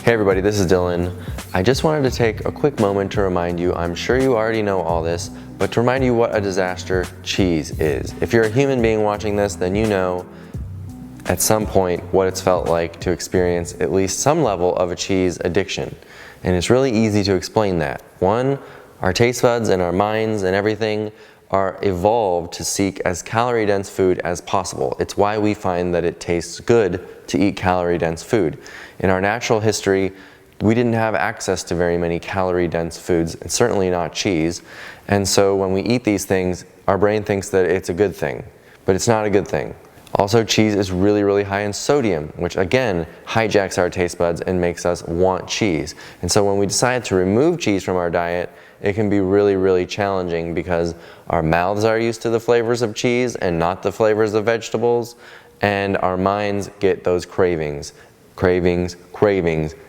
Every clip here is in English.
Hey everybody, this is Dylan. I just wanted to take a quick moment to remind you, I'm sure you already know all this, but to remind you what a disaster cheese is. If you're a human being watching this, then you know at some point what it's felt like to experience at least some level of a cheese addiction. And it's really easy to explain that. One, our taste buds and our minds and everything are evolved to seek as calorie-dense food as possible. It's why we find that it tastes good to eat calorie-dense food. In our natural history, we didn't have access to very many calorie-dense foods, and certainly not cheese. And so when we eat these things, our brain thinks that it's a good thing, but it's not a good thing. Also, cheese is really, really high in sodium, which again hijacks our taste buds and makes us want cheese. And so when we decide to remove cheese from our diet, it can be really, really challenging because our mouths are used to the flavors of cheese and not the flavors of vegetables, and our minds get those cravings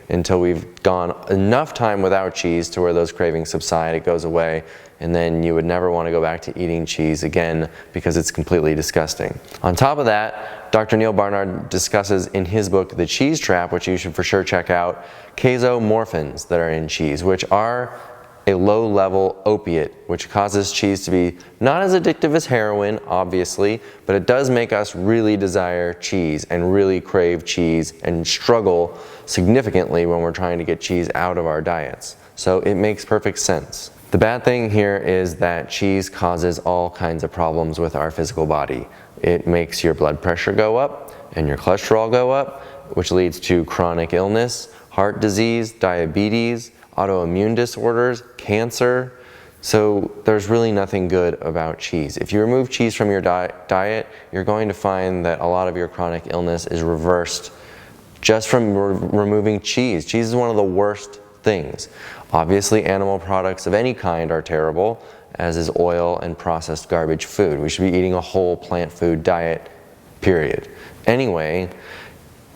until we've gone enough time without cheese to where those cravings subside, it goes away, and then you would never want to go back to eating cheese again because it's completely disgusting. On top of that, Dr. Neal Barnard discusses in his book, The Cheese Trap, which you should for sure check out, casomorphins that are in cheese, which are a low-level opiate, which causes cheese to be not as addictive as heroin, obviously, but it does make us really desire cheese and really crave cheese and struggle significantly when we're trying to get cheese out of our diets. So it makes perfect sense. The bad thing here is that cheese causes all kinds of problems with our physical body. It makes your blood pressure go up and your cholesterol go up, which leads to chronic illness, heart disease, diabetes, autoimmune disorders, cancer. So there's really nothing good about cheese. If you remove cheese from your diet, you're going to find that a lot of your chronic illness is reversed just from removing cheese. Cheese is one of the worst things. Obviously, animal products of any kind are terrible, as is oil and processed garbage food. We should be eating a whole plant food diet, period. Anyway,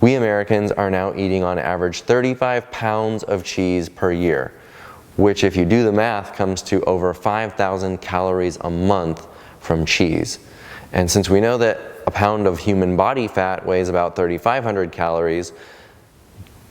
we Americans are now eating on average 35 pounds of cheese per year, which if you do the math comes to over 5,000 calories a month from cheese. And since we know that a pound of human body fat weighs about 3,500 calories,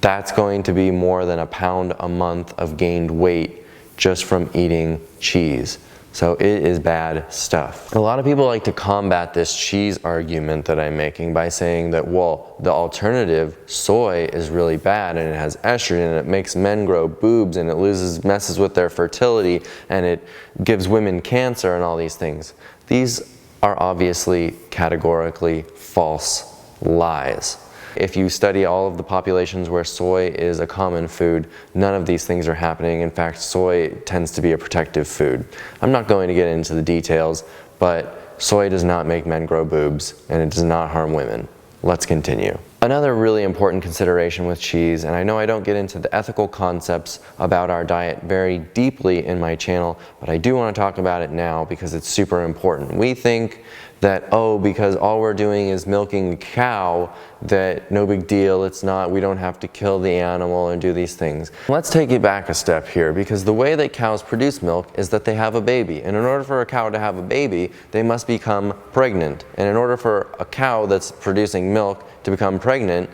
that's going to be more than a pound a month of gained weight just from eating cheese. So it is bad stuff. A lot of people like to combat this cheese argument that I'm making by saying that, well, the alternative, soy, is really bad and it has estrogen and it makes men grow boobs and it messes with their fertility and it gives women cancer and all these things. These are obviously categorically false lies. If you study all of the populations where soy is a common food, none of these things are happening. In fact, soy tends to be a protective food. I'm not going to get into the details, but soy does not make men grow boobs and it does not harm women. Let's continue. Another really important consideration with cheese, and I know I don't get into the ethical concepts about our diet very deeply in my channel, but I do want to talk about it now because it's super important. We think that, oh, because all we're doing is milking a cow, that no big deal, it's not, we don't have to kill the animal and do these things. Let's take it back a step here, because the way that cows produce milk is that they have a baby. And in order for a cow to have a baby, they must become pregnant. And in order for a cow that's producing milk to become pregnant,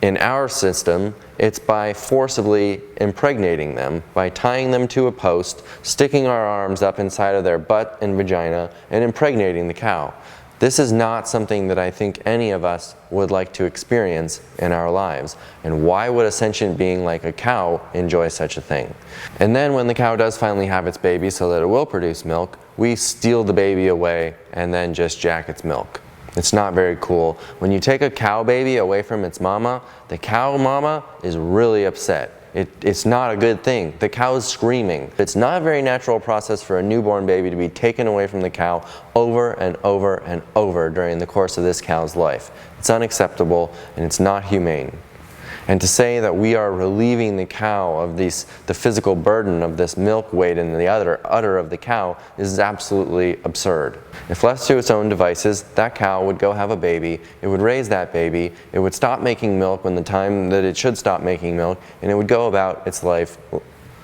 in our system, it's by forcibly impregnating them, by tying them to a post, sticking our arms up inside of their butt and vagina, and impregnating the cow. This is not something that I think any of us would like to experience in our lives. And why would a sentient being like a cow enjoy such a thing? And then when the cow does finally have its baby so that it will produce milk, we steal the baby away and then just jack its milk. It's not very cool. When you take a cow baby away from its mama, the cow mama is really upset. It's not a good thing. The cow is screaming. It's not a very natural process for a newborn baby to be taken away from the cow over and over and over during the course of this cow's life. It's unacceptable and it's not humane. And to say that we are relieving the cow of the physical burden of this milk weight in the udder of the cow is absolutely absurd. If left to its own devices, that cow would go have a baby, it would raise that baby, it would stop making milk when the time that it should stop making milk, and it would go about its life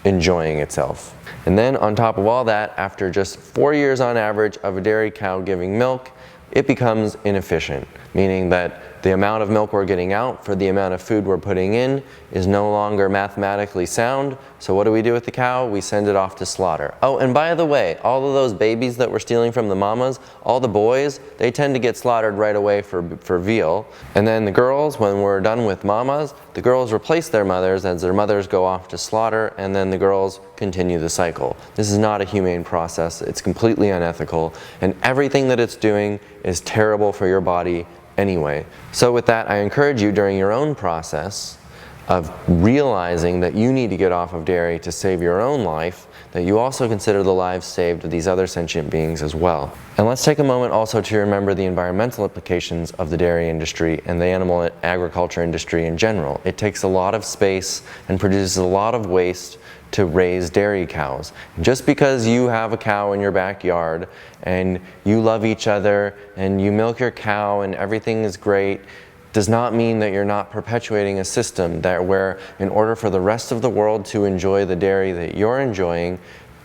enjoying itself. And then on top of all that, after just 4 years on average of a dairy cow giving milk, it becomes inefficient, meaning that The amount of milk we're getting out for the amount of food we're putting in is no longer mathematically sound. So what do we do with the cow? We send it off to slaughter. Oh, and by the way, all of those babies that we're stealing from the mamas, all the boys, they tend to get slaughtered right away for veal. And then the girls, when we're done with mamas, the girls replace their mothers as their mothers go off to slaughter, and then the girls continue the cycle. This is not a humane process. It's completely unethical, and everything that it's doing is terrible for your body anyway. So with that, I encourage you during your own process of realizing that you need to get off of dairy to save your own life, that you also consider the lives saved of these other sentient beings as well. And let's take a moment also to remember the environmental implications of the dairy industry and the animal agriculture industry in general. It takes a lot of space and produces a lot of waste to raise dairy cows. Just because you have a cow in your backyard and you love each other and you milk your cow and everything is great does not mean that you're not perpetuating a system that where in order for the rest of the world to enjoy the dairy that you're enjoying,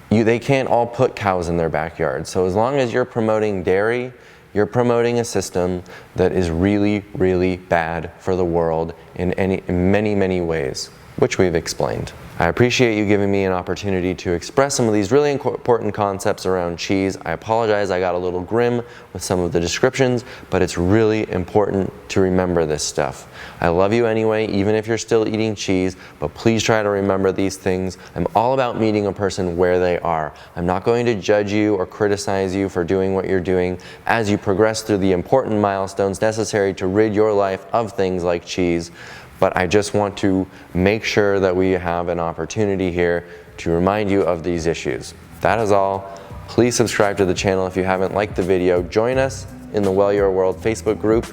they can't all put cows in their backyard. So as long as you're promoting dairy, you're promoting a system that is really, really bad for the world in many, many ways, which we've explained. I appreciate you giving me an opportunity to express some of these really important concepts around cheese. I apologize I got a little grim with some of the descriptions, but it's really important to remember this stuff. I love you anyway, even if you're still eating cheese, but please try to remember these things. I'm all about meeting a person where they are. I'm not going to judge you or criticize you for doing what you're doing as you progress through the important milestones necessary to rid your life of things like cheese. But I just want to make sure that we have an opportunity here to remind you of these issues. That is all. Please subscribe to the channel if you haven't liked the video. Join us in the Well Your World Facebook group,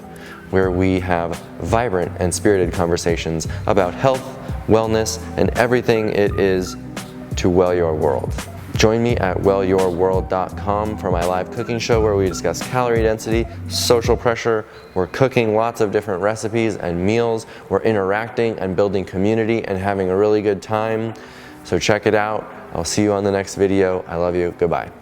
where we have vibrant and spirited conversations about health, wellness, and everything it is to well your world. Join me at wellyourworld.com for my live cooking show where we discuss calorie density, social pressure. We're cooking lots of different recipes and meals. We're interacting and building community and having a really good time. So check it out. I'll see you on the next video. I love you. Goodbye.